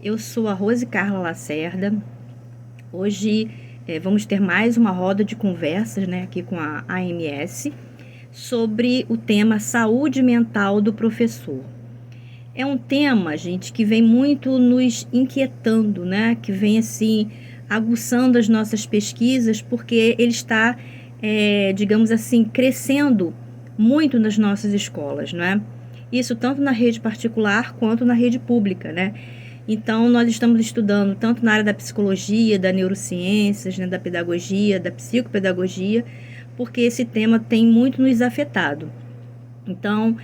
Eu sou a Rose Carla Lacerda. Hoje vamos ter mais uma roda de conversas, aqui com a AMS sobre o tema saúde mental do professor. É um tema, gente, que vem muito nos inquietando, que vem assim aguçando as nossas pesquisas, porque ele está, digamos assim, crescendo muito nas nossas escolas, Isso tanto na rede particular quanto na rede pública, Então, nós estamos estudando tanto na área da psicologia, da neurociências, da pedagogia, da psicopedagogia, porque esse tema tem muito nos afetado. Então,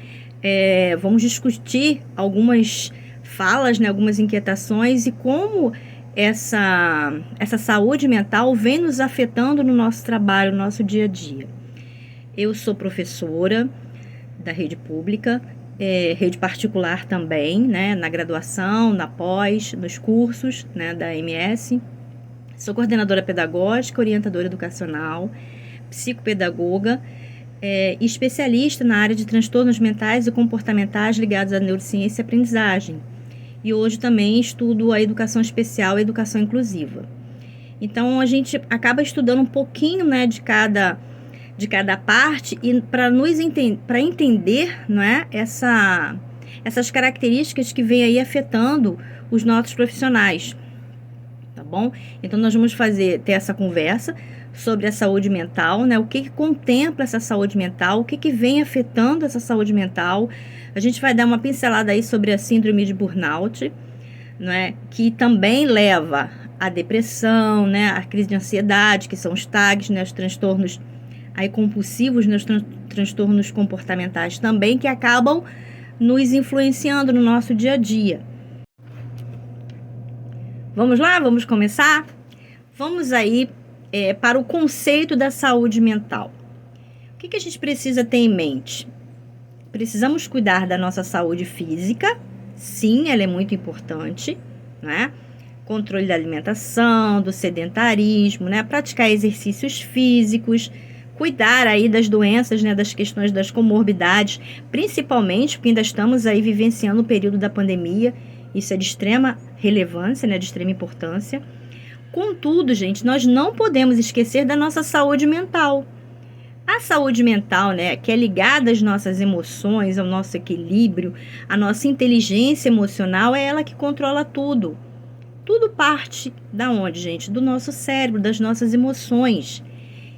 vamos discutir algumas falas, algumas inquietações e como essa saúde mental vem nos afetando no nosso trabalho, no nosso dia a dia. Eu sou professora da rede pública, rede particular também, na graduação, na pós, nos cursos da AMS. Sou coordenadora pedagógica, orientadora educacional, psicopedagoga, especialista na área de transtornos mentais e comportamentais ligados à neurociência e aprendizagem. E hoje também estudo a educação especial e a educação inclusiva. Então, a gente acaba estudando um pouquinho de cada parte e para entender essas características que vêm aí afetando os nossos profissionais, tá bom? Então nós vamos ter essa conversa sobre a saúde mental, o que contempla essa saúde mental, o que vem afetando essa saúde mental. A gente vai dar uma pincelada aí sobre a síndrome de burnout, que também leva à depressão, à crise de ansiedade, que são os TAGs, os transtornos aí compulsivos, nos transtornos comportamentais também, que acabam nos influenciando no nosso dia a dia. Vamos lá? Vamos começar? Vamos aí para o conceito da saúde mental. O que a gente precisa ter em mente? Precisamos cuidar da nossa saúde física. Sim, ela é muito importante, Controle da alimentação, do sedentarismo, praticar exercícios físicos, cuidar aí das doenças, das questões das comorbidades, principalmente porque ainda estamos aí vivenciando o período da pandemia. Isso é de extrema relevância, de extrema importância. Contudo, gente, nós não podemos esquecer da nossa saúde mental. A saúde mental, que é ligada às nossas emoções, ao nosso equilíbrio, à nossa inteligência emocional, é ela que controla tudo. Tudo parte da onde, gente? Do nosso cérebro, das nossas emoções.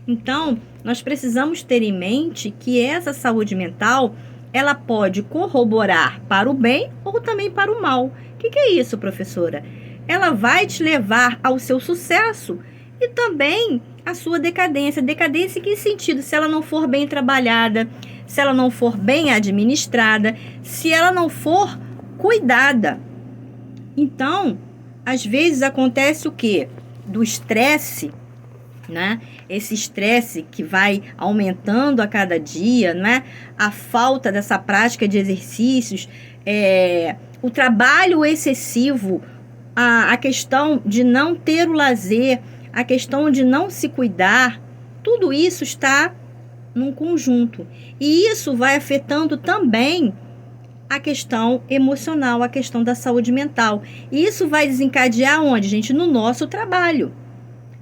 Então, nós precisamos ter em mente que essa saúde mental, ela pode corroborar para o bem ou também para o mal. O que é isso, professora? Ela vai te levar ao seu sucesso e também à sua decadência. Decadência em que sentido? Se ela não for bem trabalhada, se ela não for bem administrada, se ela não for cuidada. Então, às vezes acontece o quê? Do estresse, Esse estresse que vai aumentando a cada dia, A falta dessa prática de exercícios, o trabalho excessivo, a questão de não ter o lazer, a questão de não se cuidar, tudo isso está num conjunto. E isso vai afetando também a questão emocional, a questão da saúde mental. E isso vai desencadear onde, gente? No nosso trabalho.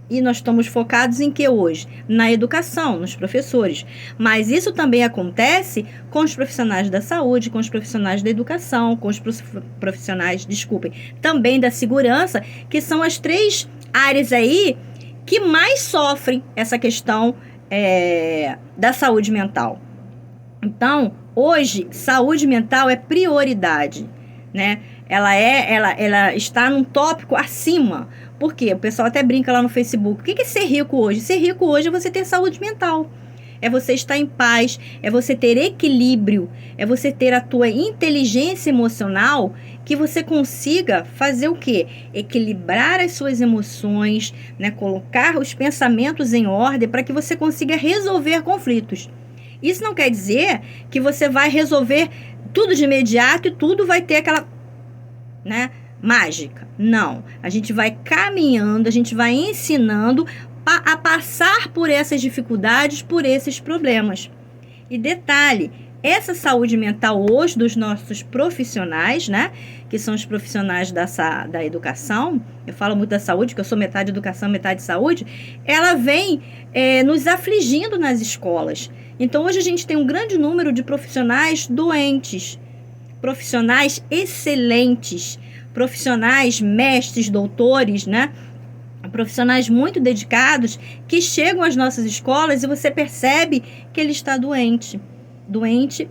E nós estamos focados em que hoje? Na educação, nos professores. Mas isso também acontece com os profissionais da saúde, com os profissionais da educação, com os profissionais, também da segurança, que são as 3 áreas aí que mais sofrem essa questão da saúde mental. Então, hoje, saúde mental é prioridade, Ela está num tópico acima. Por quê? O pessoal até brinca lá no Facebook. O que é ser rico hoje? Ser rico hoje é você ter saúde mental. É você estar em paz, é você ter equilíbrio, é você ter a tua inteligência emocional, que você consiga fazer o quê? Equilibrar as suas emoções, colocar os pensamentos em ordem para que você consiga resolver conflitos. Isso não quer dizer que você vai resolver tudo de imediato e tudo vai ter aquela, mágica. Não. A gente vai caminhando, a gente vai ensinando a passar por essas dificuldades, por esses problemas. E detalhe, essa saúde mental hoje dos nossos profissionais, né? Que são os profissionais da educação, eu falo muito da saúde, que eu sou metade educação, metade saúde, ela vem nos afligindo nas escolas. Então, hoje a gente tem um grande número de profissionais doentes, profissionais excelentes, profissionais mestres, doutores, né? Profissionais muito dedicados que chegam às nossas escolas e você percebe que ele está doente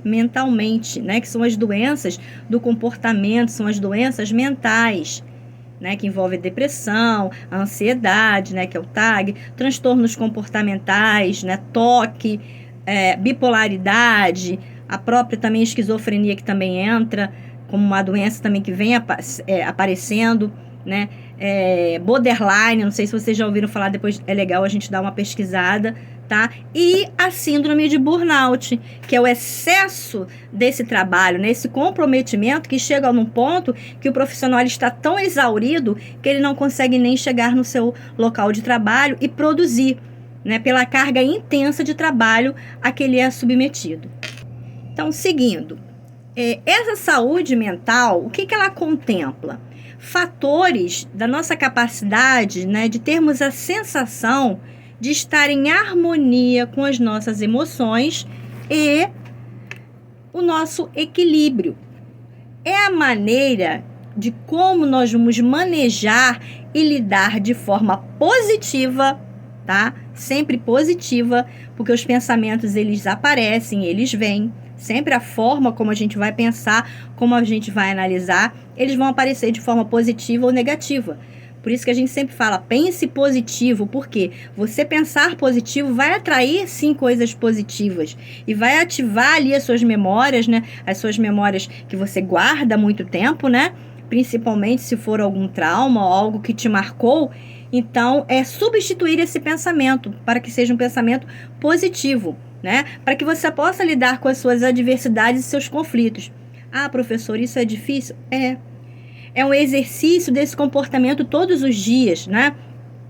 mentalmente, né? Que são as doenças do comportamento, são as doenças mentais, né? Que envolvem depressão, a ansiedade, né? Que é o TAG, transtornos comportamentais, né? TOC, bipolaridade, a própria também esquizofrenia, que também entra como uma doença também que vem aparecendo, né? Borderline, não sei se vocês já ouviram falar, depois é legal a gente dar uma pesquisada, tá? E a síndrome de burnout, que é o excesso desse trabalho, né? Esse comprometimento que chega num ponto que o profissional está tão exaurido que ele não consegue nem chegar no seu local de trabalho e produzir, né? Pela carga intensa de trabalho a que ele é submetido. Então, seguindo, essa saúde mental, o que ela contempla? Fatores da nossa capacidade, né, de termos a sensação de estar em harmonia com as nossas emoções e o nosso equilíbrio. É a maneira de como nós vamos manejar e lidar de forma positiva, tá? Sempre positiva, porque os pensamentos, eles aparecem, eles vêm. Sempre a forma como a gente vai pensar, como a gente vai analisar, eles vão aparecer de forma positiva ou negativa. Por isso que a gente sempre fala, pense positivo, porque você pensar positivo vai atrair, sim, coisas positivas. E vai ativar ali as suas memórias, né? As suas memórias que você guarda há muito tempo, né? Principalmente se for algum trauma ou algo que te marcou. Então, substituir esse pensamento para que seja um pensamento positivo, né? Para que você possa lidar com as suas adversidades e seus conflitos. Ah, professor, isso é difícil? É um exercício desse comportamento todos os dias, né?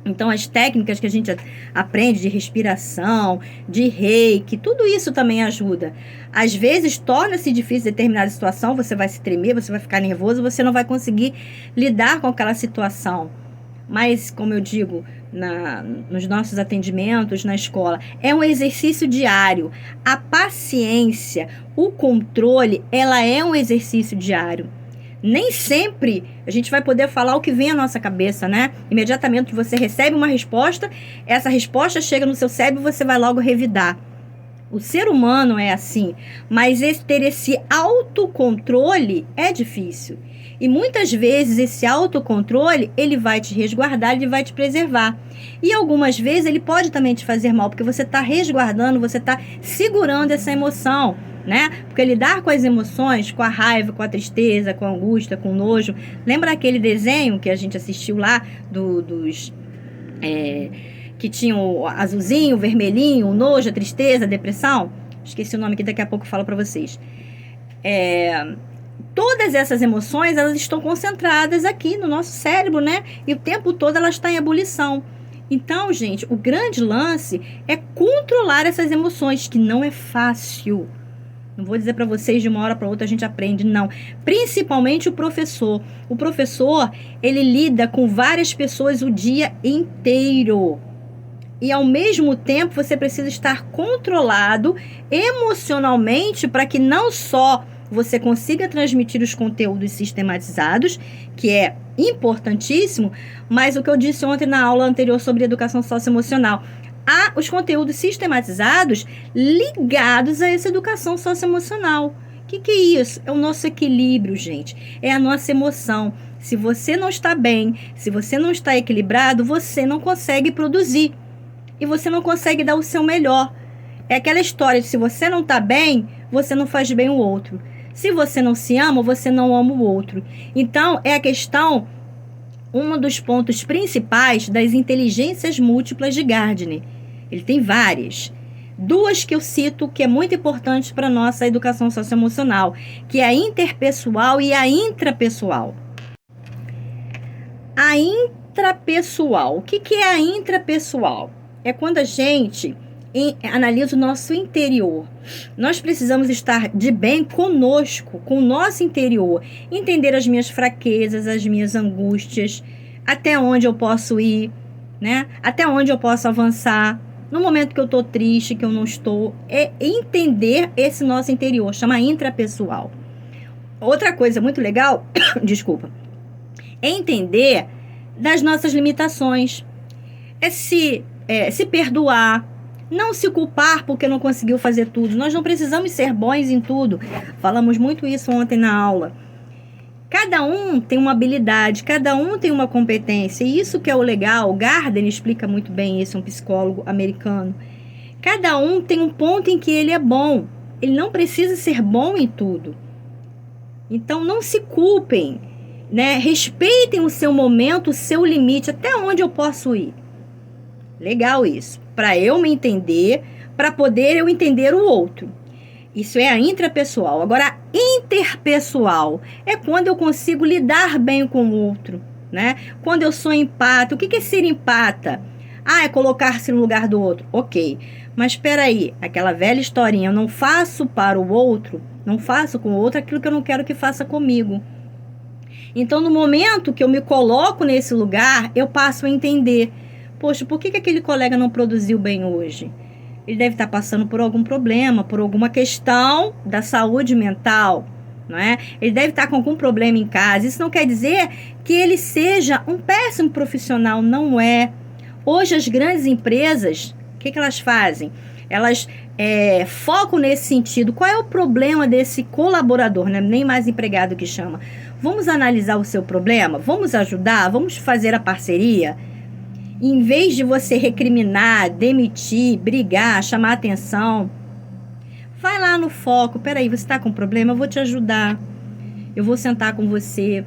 Então, as técnicas que a gente aprende de respiração, de reiki, tudo isso também ajuda. Às vezes, torna-se difícil determinada situação, você vai se tremer, você vai ficar nervoso, você não vai conseguir lidar com aquela situação. Mas, como eu digo, nos nossos atendimentos, na escola, é um exercício diário. A paciência, o controle, ela é um exercício diário. Nem sempre a gente vai poder falar o que vem à nossa cabeça, né? Imediatamente você recebe uma resposta, essa resposta chega no seu cérebro e você vai logo revidar. O ser humano é assim, mas ter esse autocontrole é difícil. E muitas vezes esse autocontrole, ele vai te resguardar, ele vai te preservar. E algumas vezes ele pode também te fazer mal, porque você está resguardando, você está segurando essa emoção, né? Porque lidar com as emoções, com a raiva, com a tristeza, com a angústia, com o nojo. Lembra aquele desenho que a gente assistiu lá, que tinha o azulzinho, o vermelhinho, o nojo, a tristeza, a depressão? Esqueci o nome aqui, daqui a pouco eu falo para vocês. Todas essas emoções, elas estão concentradas aqui no nosso cérebro, né? E o tempo todo elas estão em ebulição. Então, gente, o grande lance é controlar essas emoções, que não é fácil. Não vou dizer para vocês de uma hora para outra a gente aprende, não. Principalmente o professor. O professor, ele lida com várias pessoas o dia inteiro. E ao mesmo tempo você precisa estar controlado emocionalmente para que não só você consiga transmitir os conteúdos sistematizados, que é importantíssimo, mas o que eu disse ontem na aula anterior sobre educação socioemocional, há os conteúdos sistematizados ligados a essa educação socioemocional. O que é isso? É o nosso equilíbrio, gente. É a nossa emoção. Se você não está bem, se você não está equilibrado, você não consegue produzir. E você não consegue dar o seu melhor. É aquela história de se você não está bem, você não faz bem o outro. Se você não se ama, você não ama o outro. Então, é a questão, um dos pontos principais das inteligências múltiplas de Gardner. Ele tem várias. Duas que eu cito, que é muito importante para a nossa educação socioemocional, que é a interpessoal e a intrapessoal. A intrapessoal. O que é a intrapessoal? É quando a gente analisa o nosso interior. Nós precisamos estar de bem conosco, com o nosso interior, entender as minhas fraquezas, as minhas angústias, até onde eu posso ir, né? Até onde eu posso avançar. No momento que eu estou triste, que eu não estou, é entender esse nosso interior, chama intrapessoal. Outra coisa muito legal, desculpa, é entender das nossas limitações, se perdoar, não se culpar porque não conseguiu fazer tudo. Nós não precisamos ser bons em tudo. Falamos muito isso ontem na aula. Cada um tem uma habilidade, cada um tem uma competência, e isso que é o legal. O Gardner explica muito bem isso, um psicólogo americano. Cada um tem um ponto em que ele é bom. Ele não precisa ser bom em tudo. Então não se culpem, né? Respeitem o seu momento, o seu limite, até onde eu posso ir. Legal isso. Para eu me entender, para poder eu entender o outro. Isso é a intrapessoal. Agora, a interpessoal é quando eu consigo lidar bem com o outro, né? Quando eu sou empata. O que é ser empata? É colocar-se no lugar do outro. Ok. Mas espera aí, aquela velha historinha, eu não faço para o outro, não faço com o outro aquilo que eu não quero que faça comigo. Então, no momento que eu me coloco nesse lugar, eu passo a entender. Poxa, por que aquele colega não produziu bem hoje? Ele deve estar passando por algum problema, por alguma questão da saúde mental, não é? Ele deve estar com algum problema em casa. Isso não quer dizer que ele seja um péssimo profissional, não é. Hoje as grandes empresas, o que elas fazem? Elas focam nesse sentido. Qual é o problema desse colaborador, né? Nem mais empregado que chama. Vamos analisar o seu problema? Vamos ajudar? Vamos fazer a parceria? Em vez de você recriminar, demitir, brigar, chamar atenção, vai lá no foco. Peraí, você está com problema? Eu vou te ajudar. Eu vou sentar com você,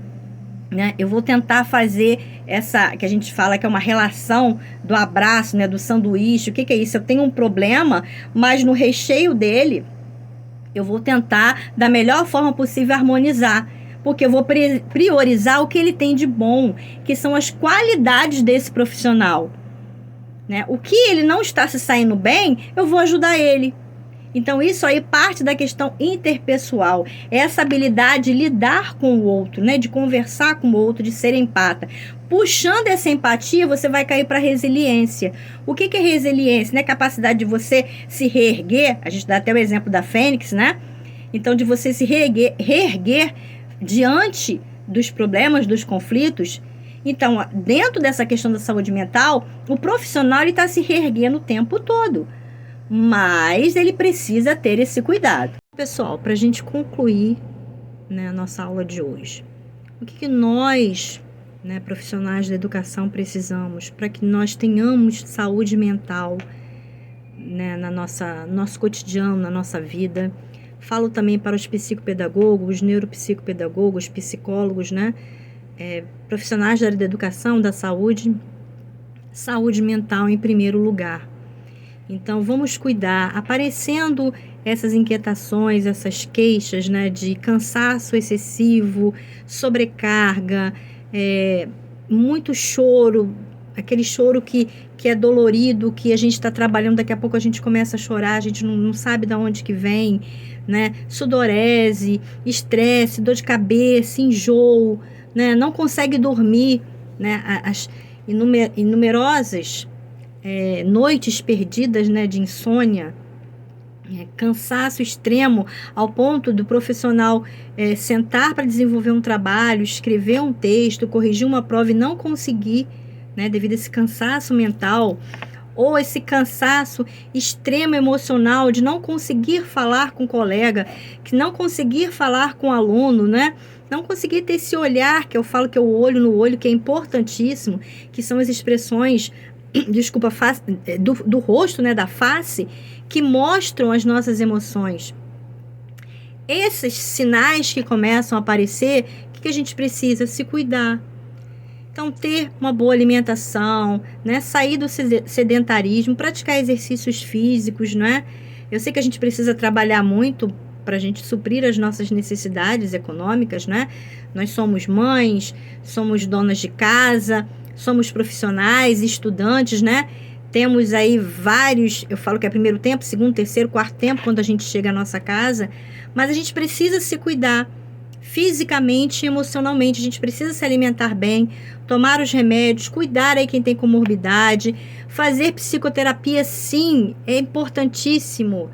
né? Eu vou tentar fazer essa, que a gente fala que é uma relação do abraço, né? Do sanduíche. O que é isso? Eu tenho um problema, mas no recheio dele, eu vou tentar, da melhor forma possível, harmonizar. Porque eu vou priorizar o que ele tem de bom, que são as qualidades desse profissional, né? O que ele não está se saindo bem, eu vou ajudar ele. Então, isso aí parte da questão interpessoal. Essa habilidade de lidar com o outro, né? De conversar com o outro, de ser empata. Puxando essa empatia, você vai cair para a resiliência. O que é resiliência? Né? Capacidade de você se reerguer. A gente dá até o exemplo da Fênix, né? Então, de você se reerguer diante dos problemas, dos conflitos. Então, dentro dessa questão da saúde mental, o profissional está se reerguendo o tempo todo, mas ele precisa ter esse cuidado. Pessoal, para a gente concluir, né, a nossa aula de hoje, o que nós, né, profissionais da educação, precisamos para que nós tenhamos saúde mental, né, no nosso cotidiano, na nossa vida? Falo também para os psicopedagogos, neuropsicopedagogos, psicólogos, né? Profissionais da área da educação, da saúde mental em primeiro lugar. Então, vamos cuidar. Aparecendo essas inquietações, essas queixas, né, de cansaço excessivo, sobrecarga, muito choro, aquele choro que é dolorido, que a gente está trabalhando, daqui a pouco a gente começa a chorar, a gente não sabe de onde que vem, né? Sudorese, estresse, dor de cabeça, enjoo, né? Não consegue dormir, né? As inumerosas noites perdidas, né, de insônia, cansaço extremo ao ponto do profissional sentar para desenvolver um trabalho, escrever um texto, corrigir uma prova e não conseguir, né, devido a esse cansaço mental, ou esse cansaço extremo emocional de não conseguir falar com o colega, que não conseguir falar com o aluno, né? Não conseguir ter esse olhar, que eu falo que é o olho no olho, que é importantíssimo, que são as expressões, do rosto, né, da face, que mostram as nossas emoções. Esses sinais que começam a aparecer, o que a gente precisa? Se cuidar. Então, ter uma boa alimentação, né? Sair do sedentarismo, praticar exercícios físicos, né? Eu sei que a gente precisa trabalhar muito para a gente suprir as nossas necessidades econômicas, né? Nós somos mães, somos donas de casa, somos profissionais, estudantes, né? temos aí vários, eu falo que é primeiro tempo, segundo, terceiro, quarto tempo, quando a gente chega à nossa casa, mas a gente precisa se cuidar fisicamente e emocionalmente, a gente precisa se alimentar bem, tomar os remédios, cuidar aí quem tem comorbidade, fazer psicoterapia, sim, é importantíssimo.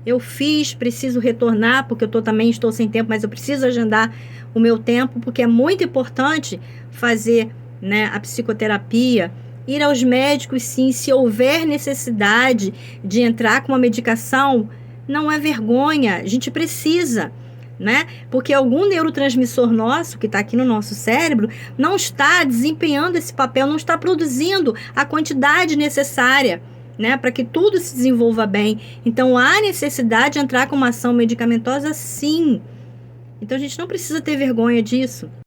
Eu fiz, preciso retornar, porque também estou sem tempo, mas eu preciso agendar o meu tempo, porque é muito importante fazer, né, a psicoterapia, ir aos médicos, sim, se houver necessidade de entrar com uma medicação, não é vergonha, a gente precisa, né? Porque algum neurotransmissor nosso, que está aqui no nosso cérebro, não está desempenhando esse papel, não está produzindo a quantidade necessária, né, para que tudo se desenvolva bem. Então, há necessidade de entrar com uma ação medicamentosa, sim. Então, a gente não precisa ter vergonha disso.